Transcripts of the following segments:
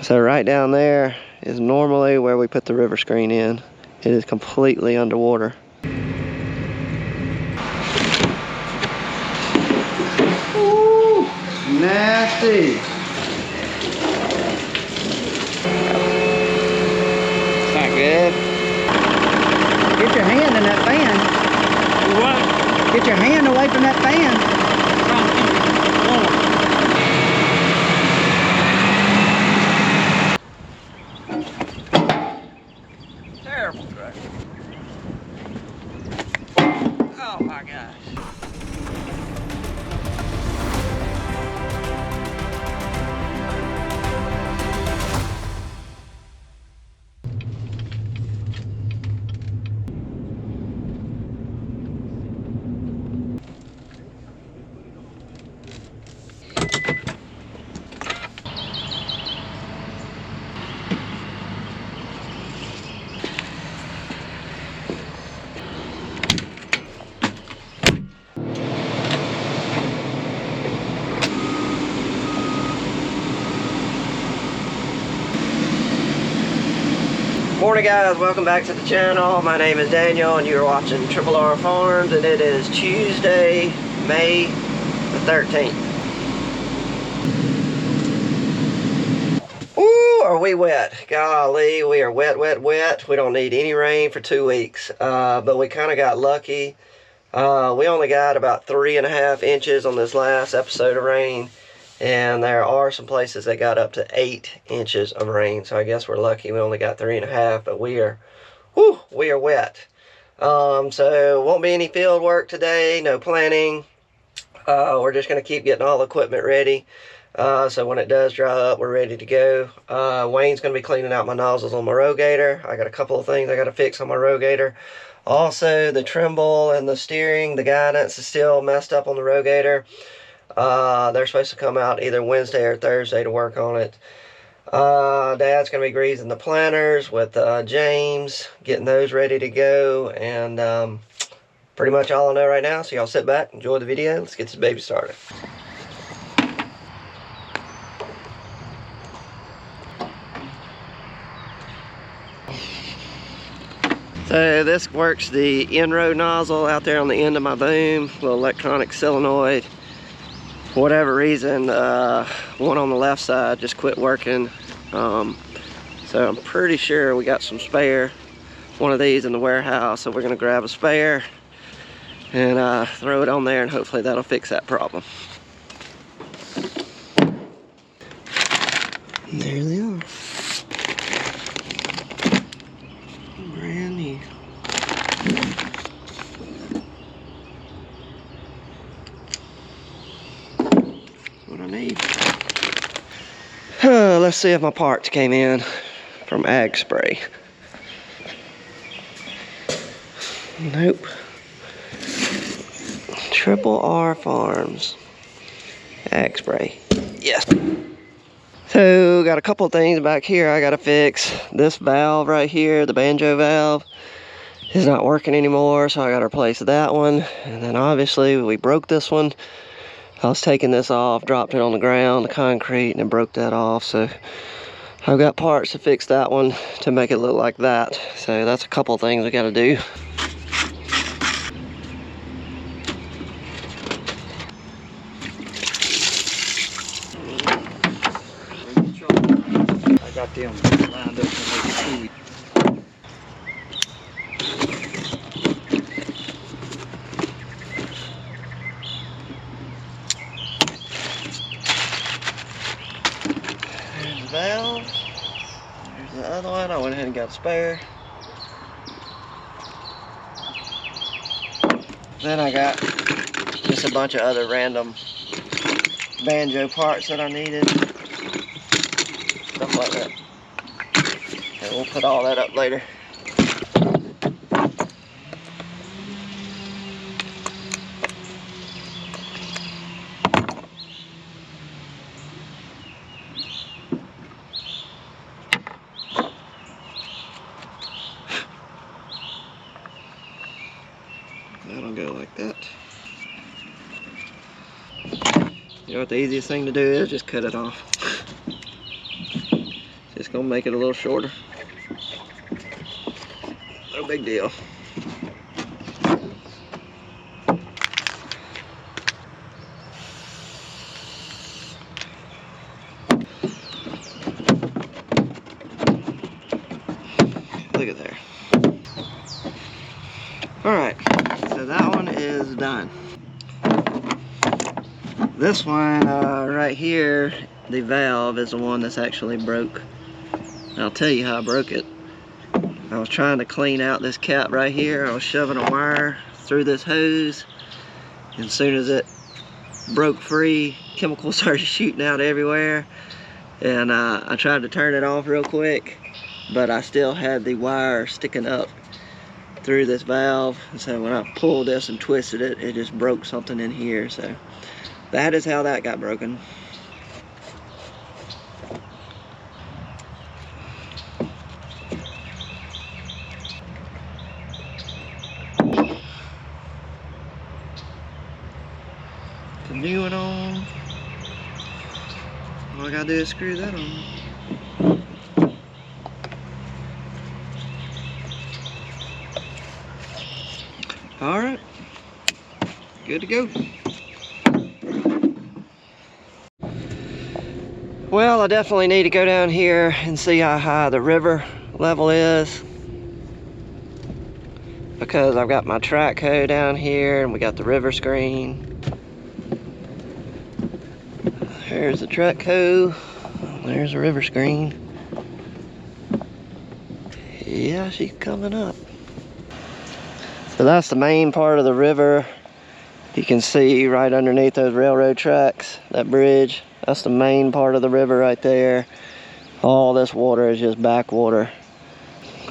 So right down there is normally where we put the river screen in. It is completely underwater. Ooh, nasty. It's not good. Get your hand in that fan. What? Get your hand away from that fan. Terrible truck. Oh my gosh. Morning guys, welcome back to the channel. My name is Daniel and you're watching Triple R Farms, and it is Tuesday, May the 13th. Ooh, are we wet? Golly, we are wet, wet, wet. We don't need any rain for 2 weeks, but we kind of got lucky. We only got about 3.5 inches on this last episode of rain. And there are some places that got up to 8 inches of rain. So I guess we're lucky we only got 3.5, but we are wet. So won't be any field work today, no planting. We're just gonna keep getting all the equipment ready. So when it does dry up, we're ready to go. Wayne's gonna be cleaning out my nozzles on my row gator. I got a couple of things I gotta fix on my row gator. Also the trimble and the steering, the guidance is still messed up on the row gator. They're supposed to come out either Wednesday or Thursday to work on it. Dad's going to be greasing the planters with James, getting those ready to go, and pretty much all I know right now. So y'all sit back, enjoy the video. Let's get this baby started. So this works the in-row nozzle out there on the end of my boom, little electronic solenoid. For whatever reason, one on the left side just quit working. So I'm pretty sure we got some spare one of these in the warehouse. So we're gonna grab a spare and throw it on there, and hopefully that'll fix that problem. And there they are. Brand new. What I need. Let's see if my parts came in from Ag Spray. Nope. Triple R Farms. Ag Spray. Yes. So got a couple things back here I gotta fix. This valve right here, the banjo valve, is not working anymore, so I gotta replace that one. And then obviously we broke this one. I was taking this off, dropped it on the ground, the concrete, and it broke that off. So I've got parts to fix that one to make it look like that. So that's a couple things we gotta do. I got them lined up to make it easy. There's the valve. There's the other one. I went ahead and got a spare. Then I got just a bunch of other random banjo parts that I needed. Stuff like that. And we'll put all that up later. That'll go like that. You know what the easiest thing to do is? Just cut it off. just gonna make it a little shorter. No big deal. Look at there. All right, so that one is done. This one right here, the valve is the one that's actually broke. And I'll tell you how I broke it. I was trying to clean out this cap right here. I was shoving a wire through this hose, and as soon as it broke free, chemicals started shooting out everywhere. And I tried to turn it off real quick, but I still had the wire sticking up through this valve. So when I pulled this and twisted it, it just broke something in here. So that is how that got broken. The new one on. All I gotta do is screw that on. All right, good to go. Well, I definitely need to go down here and see how high the river level is, because I've got my track hoe down here and we got the river screen. There's the track hoe, there's the river screen. Yeah, she's coming up. So that's the main part of the river. You can see right underneath those railroad tracks, that bridge. That's the main part of the river right there. All this water is just backwater.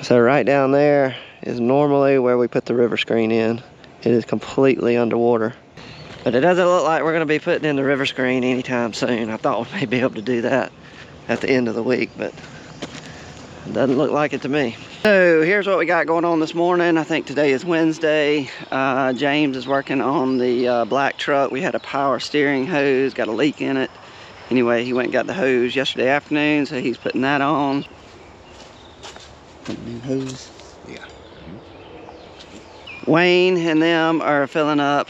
So right down there is normally where we put the river screen in. It is completely underwater. But it doesn't look like we're gonna be putting in the river screen anytime soon. I thought we may be able to do that at the end of the week, but it doesn't look like it to me. So here's what we got going on this morning. I think today is Wednesday. James is working on the black truck. We had a power steering hose, got a leak in it. Anyway, he went and got the hose yesterday afternoon, so he's putting that on. New hose? Yeah. Wayne and them are filling up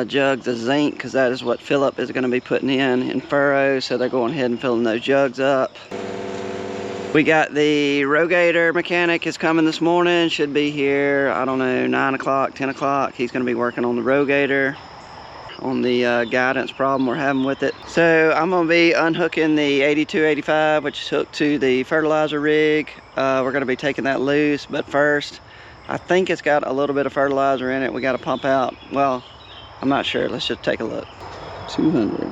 jugs of zinc, because that is what Philip is going to be putting in furrows, so they're going ahead and filling those jugs up. We got the Gator mechanic is coming this morning, should be here, I don't know, 9 o'clock, 10 o'clock. He's going to be working on the Gator, on the guidance problem we're having with it. So I'm going to be unhooking the 8285, which is hooked to the fertilizer rig. We're going to be taking that loose, but first, I think it's got a little bit of fertilizer in it. We got to pump out. Well, I'm not sure. Let's just take a look. 200.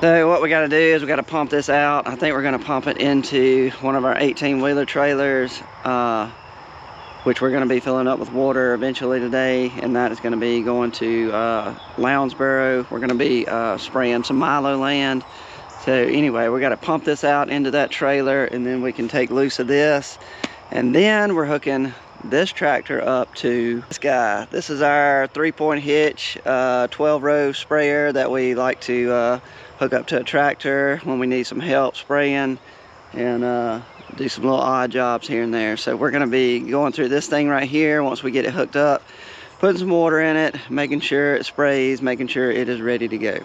So what we got to do is we got to pump this out. I think we're going to pump it into one of our 18-wheeler trailers, which we're going to be filling up with water eventually today, and that is going to be going to Lounsboro. We're going to be spraying some Milo land. So anyway, we got to pump this out into that trailer, and then we can take loose of this, and then we're hooking this tractor up to this guy. This is our 3-point hitch 12-row sprayer that we like to hook up to a tractor when we need some help spraying and do some little odd jobs here and there. So we're going to be going through this thing right here once we get it hooked up, putting some water in it, making sure it sprays, making sure it is ready to go.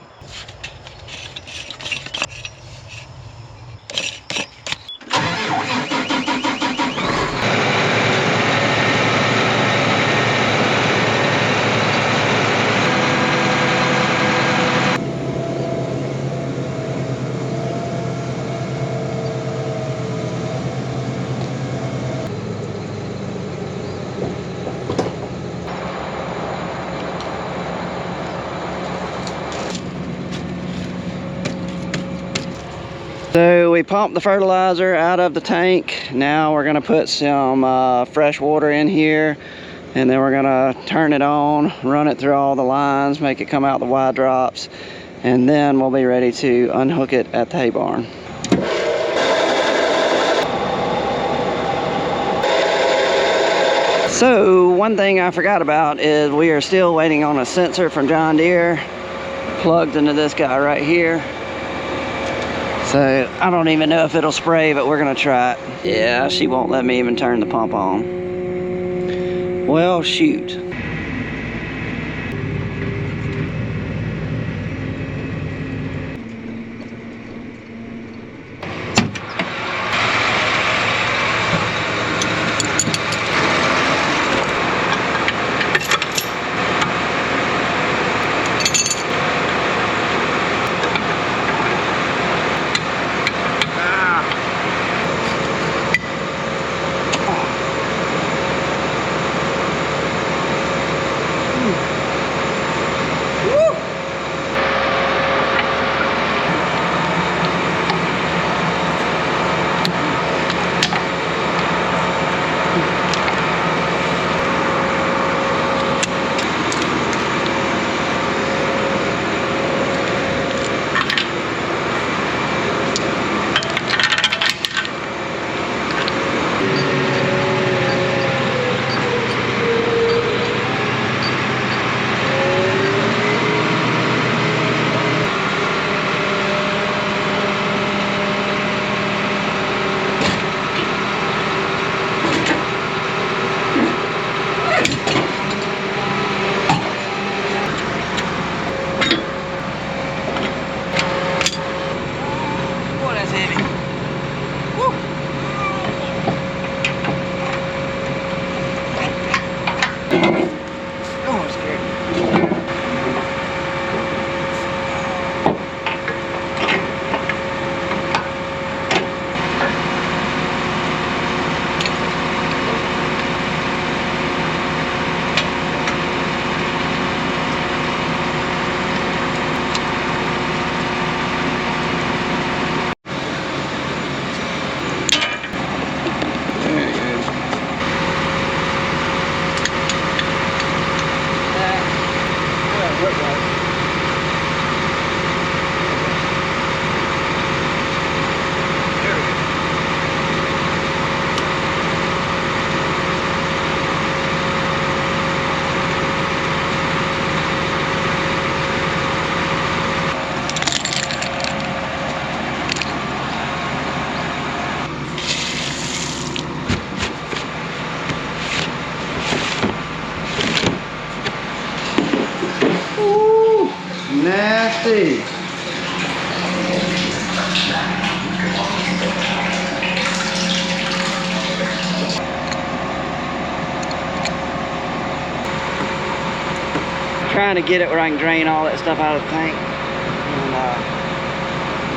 So we pumped the fertilizer out of the tank. Now we're gonna put some fresh water in here, and then we're gonna turn it on, run it through all the lines, make it come out the Y drops, and then we'll be ready to unhook it at the hay barn. So one thing I forgot about is we are still waiting on a sensor from John Deere plugged into this guy right here. So I don't even know if it'll spray, but we're gonna try it. Yeah, she won't let me even turn the pump on. Well, shoot. Nasty. Trying to get it where I can drain all that stuff out of the tank. And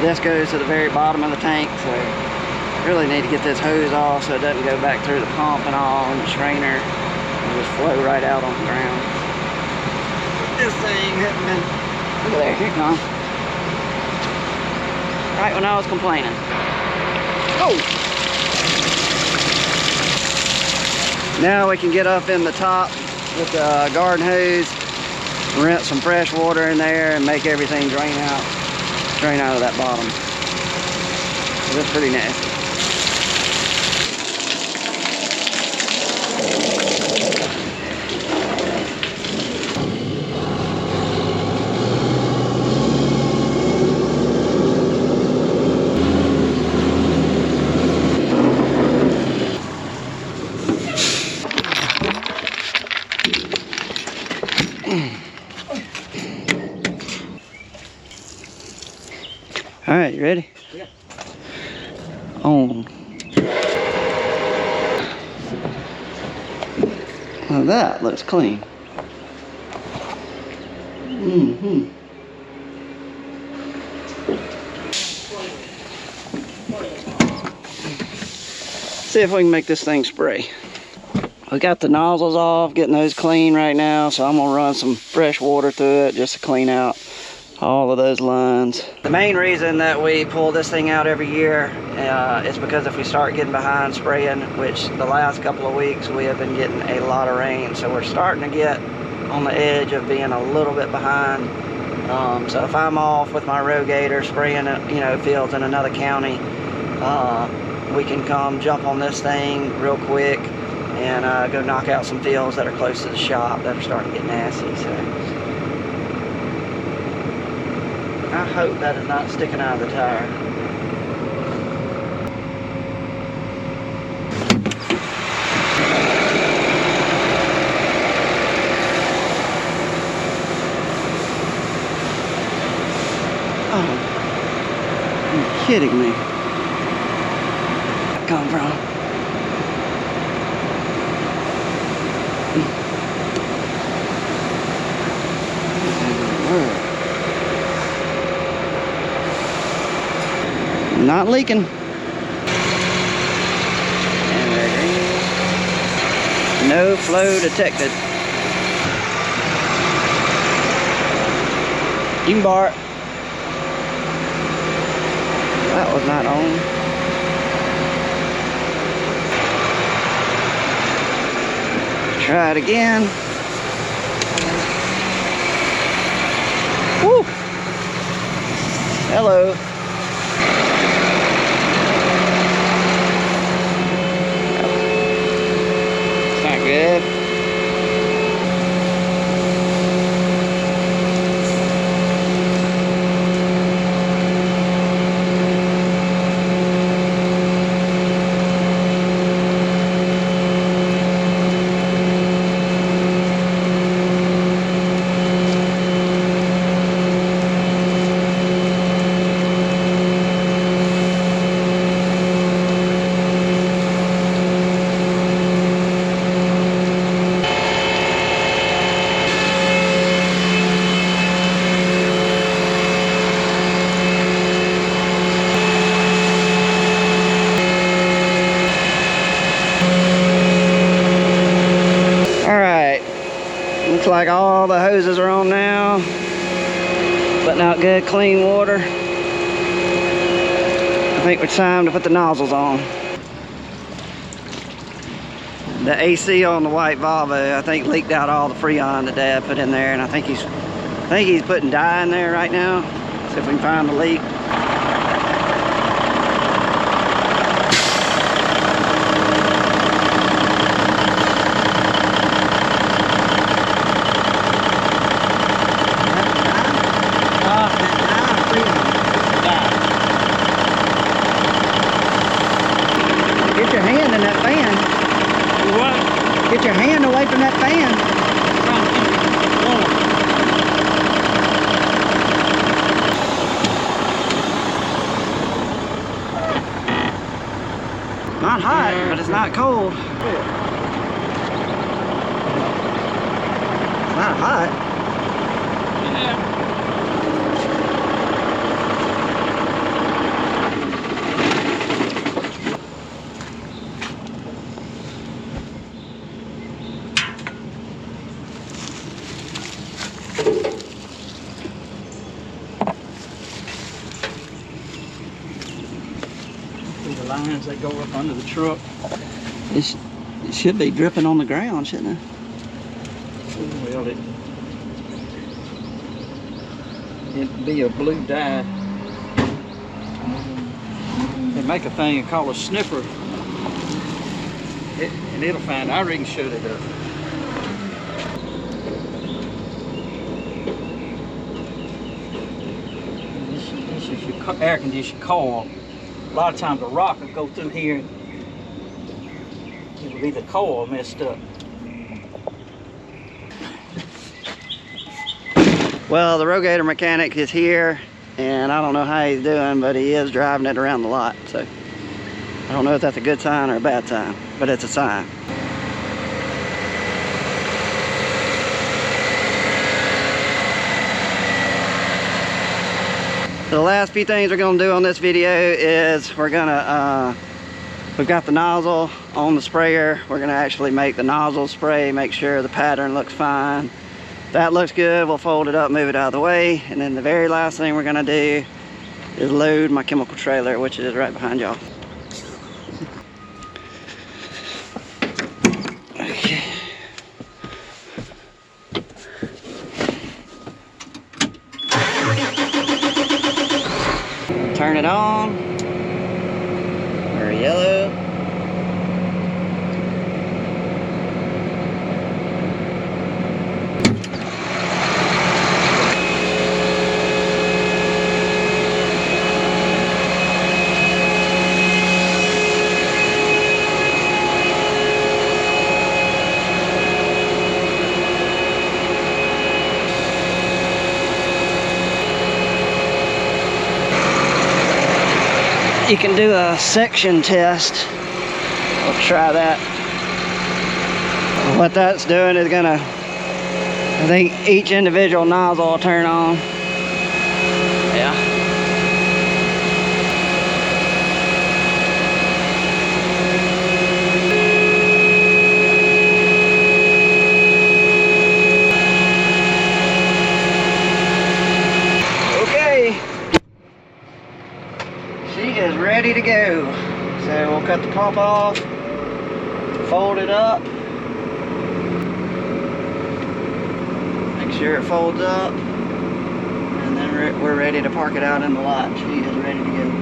this goes to the very bottom of the tank, so I really need to get this hose off so it doesn't go back through the pump and all and the strainer and just flow right out on the ground. This thing hadn't been. Look at there, here it comes. Right when I was complaining. Oh! Now we can get up in the top with the garden hose, rinse some fresh water in there and make everything drain out of that bottom. So that's pretty nasty. All right, you ready? Yeah. On. Now that looks clean. Mm-hmm. See if we can make this thing spray. We got the nozzles off, getting those clean right now, so I'm gonna run some fresh water through it just to clean out all of those lines. The main reason that we pull this thing out every year is because if we start getting behind spraying, which the last couple of weeks we have been getting a lot of rain, so we're starting to get on the edge of being a little bit behind. So if I'm off with my row Gator spraying, fields in another county, we can come jump on this thing real quick and go knock out some fields that are close to the shop that are starting to get nasty. So I hope that is not sticking out of the tire. You're kidding me. Come from? Not leaking. And they're green. No flow detected. You can bar it. That was not on. Try it again. Woo! Hello. It's not good. Looks like all the hoses are on now. Putting out good clean water. I think it's time to put the nozzles on. The AC on the white Volvo, I think, leaked out all the Freon that Dad put in there, and I think he's putting dye in there right now. See if we can find the leak. Get your hand in that fan. What? Get your hand away from that fan. Not hot, but it's not cold. It's not hot. Yeah. The lines that go up under the truck. It should be dripping on the ground, shouldn't it? Well, it'd be a blue dye. They make a thing called a sniffer, and it'll find. I reckon shut it up. This is your air conditioning coil. A lot of times a rock will go through here and it'll be the coil messed up. Well, the Gator mechanic is here, and I don't know how he's doing, but he is driving it around the lot. So I don't know if that's a good sign or a bad sign, but it's a sign. The last few things we're gonna do on this video is we've got the nozzle on the sprayer. We're gonna actually make the nozzle spray, make sure the pattern looks fine. That looks good, we'll fold it up, move it out of the way, and then the very last thing we're gonna do is load my chemical trailer, which is right behind y'all. Okay. Turn it on. We're yellow. You can do a section test. We'll try that. What that's doing is gonna, I think each individual nozzle will turn on. Yeah. Okay. She is ready to go. So we'll cut the pump off, fold it up. Make sure it folds up, and then we're ready to park it out in the lot. She is ready to go.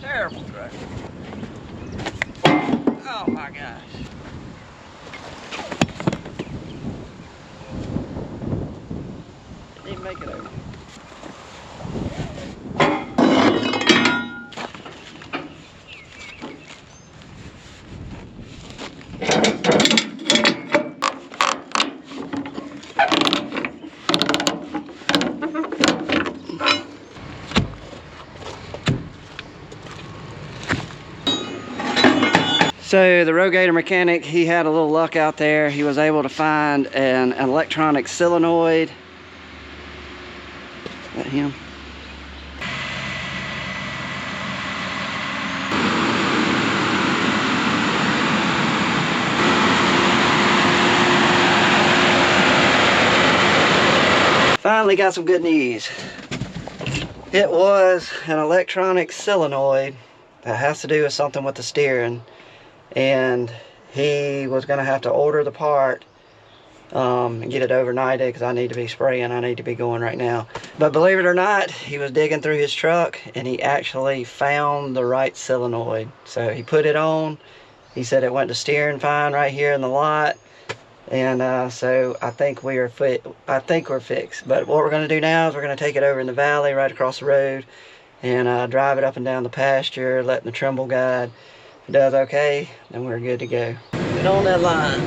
Terrible truck. Oh my gosh. Didn't even make it over. So the Gator mechanic, he had a little luck out there. He was able to find an electronic solenoid. Is that him? Finally got some good news. It was an electronic solenoid that has to do with something with the steering. And he was going to have to order the part and get it overnighted because I need to be spraying. I need to be going right now. But believe it or not, he was digging through his truck and he actually found the right solenoid. So he put it on. He said it went to steering fine right here in the lot. And so I think we're fixed. But what we're going to do now is we're going to take it over in the valley right across the road and drive it up and down the pasture, letting the Trimble guide. If it does okay, then we're good to go. Get on that line.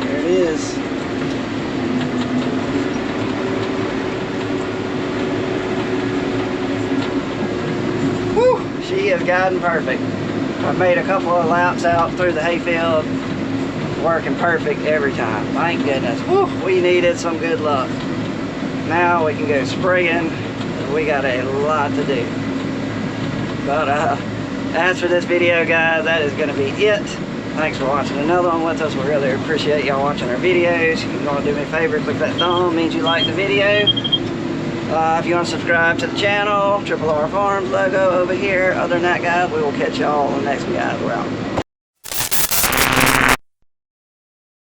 There it is. Whew, she is guiding perfect. I've made a couple of laps out through the hayfield, working perfect every time. Thank goodness. Whew, we needed some good luck. Now we can go spraying. We got a lot to do. But as for this video, guys, that is going to be it. Thanks for watching another one with us. We really appreciate y'all watching our videos. If you want to do me a favor, click that thumb. It means you like the video. If you want to subscribe to the channel, Triple R Farms logo over here. Other than that, guys, we will catch y'all on the next one, guys. We're out.